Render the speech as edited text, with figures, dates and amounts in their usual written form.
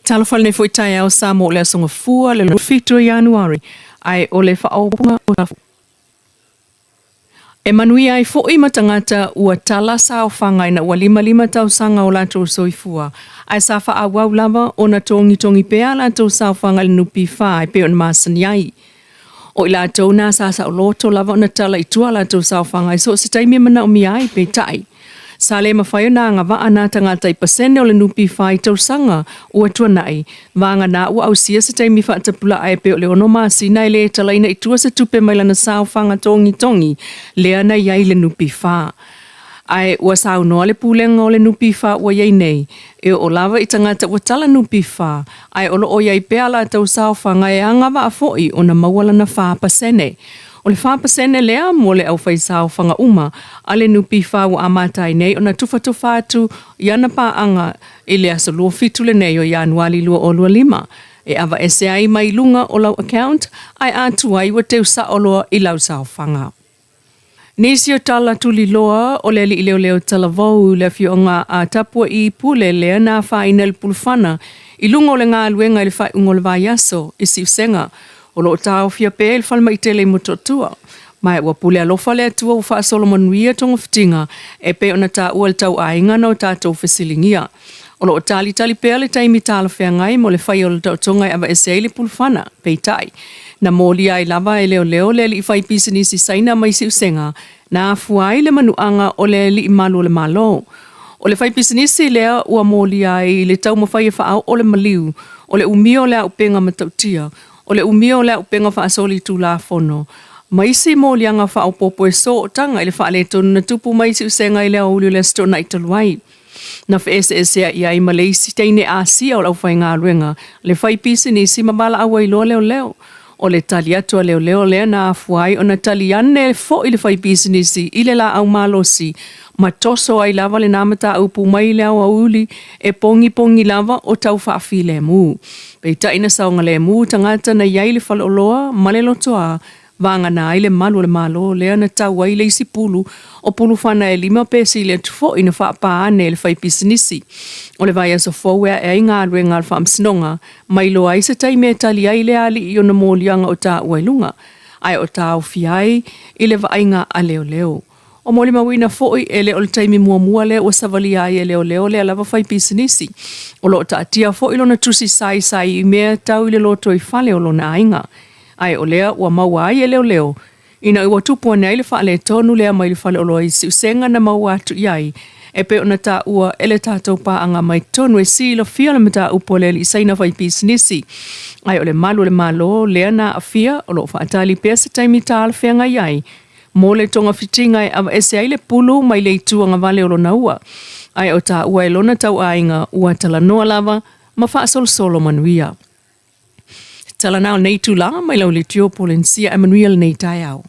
Talafal ne foi tai au Samoa le songa fua le fitu Januari ai o le whaopunga o tafu. E manui ai fo'i matangata ua tala sao whangai na ua lima tau sanga o lato soifua. Ai sa whaawau lava o na tongi pea lato sao whangai nupi whae pe on masani ai. O i lato na sa o loto lava o na tala itua lato sao whangai so se taimi mana o mi ai pe tai. Sa le mawhaio na ngā waa nā tangata i pasene o le nupi whai tau sanga ua tuanai. Vanga nā ua au sia se taimi whaatapula ai pe o le ono maasi nai le talaina i tua se tupe mai lana sao whanga tongi lea na iai le nupi wha. Ai ua sao noa le pūlenga o le nupi wha ua iai nei. E o lava i tangata ua tala nupi wha. Ai olo o iai pea la tau sao whanga e anga wa a foi o na mawala na wha pasene. O le whapasene lea mo le au whaisao whanga uma, a le nupi whaua amatai nei o na tufa atu iana paanga i le aso lua fitu le nei o Januari lua o lua lima. E awa ese ai mai lunga o lau account, ai atu ai wa teu sa o loa i lau sao whanga. Nisi o tala tuli loa o le li leo talavou le fionga a tapua i pule lea na whaina le pulufana, i lunga o le ngā luenga i le whai ungo le vai aso, i si usenga, o lo tau fia pe il falma i tele mototua. Mai ua pule alofa le atua ufa Solomon Wia tonga fitinga e pe ona ta ua le tau ainga na o tātou fesilingia. O lo tali pe le taimi tala fea ngai mo le whai o le tau tonga ava ese le pulfana, pe tai. Na moli ai lava e leo le li whai pisanisi saina mai si usenga na afuai le manuanga o le li malu le malo. O le whai pisanisi lea ua moli ai le tau mawhai e whaau o le maliu, o le umio le au penga matautia, o le umio le upenga wha asoli tu la fono. Maisi mo lianga wha o popo e so o tanga i le wha le tonu na tupu maisi usenga i le aulu le sto na italuai. Na wha ese ia i Malaysi teine Asia o lau whai ngā ruenga. Le whai pisi nisi mabala awa i loa leo. O le tali atua leo lea na afuai o na tali ane fo i le whai pisi nisi i le la au malosi. Ma toso ai lava le namata upu mai le au auli e pongi lava o tau whaafi le mu. Pei taina saunga le mu tangata na iai le whaloloa male lotoa vanga na ai le malu le malo lea na tau ai le isi pulu o pulu whana e 5 pesi le tufo ina whaapaa ane le whai pisinisi. O le vai aso fowea e ngā ruenga al whaamsinonga mai lo ai se taime tali ai le ali i ona mōlianga o tā uailunga. Ai o tā uwhiai i le vainga a leo. O moli mawina foi ele o le taimi mua le o savali ai e leo le alava whai pisinisi. O lo ta atia foi lo na tusi sai i mea tau i le loto i whale o lo na ainga. Ai o lea ua maua ai e leo. Ina ua tupua nei le whale tonu lea mai le whale o lo i si usenga na maua atu iai. E pe ona ta ua ele tātou paanga mai tonu e si lo fia le mata upo le li saina whai pisinisi. Ai o le malo lea na afia o lo whaatali pea se taimi tāla whenga iai. Mo le tonga fitinga e awa ese ai le pulu mai le itua ngā vale o lona ua. Ai o tā ua e lona tau ainga ua tala noa lava ma wha solo manuia. Tala nao nei tu la mai lau le tio Polynesia e manuia le nei tai au.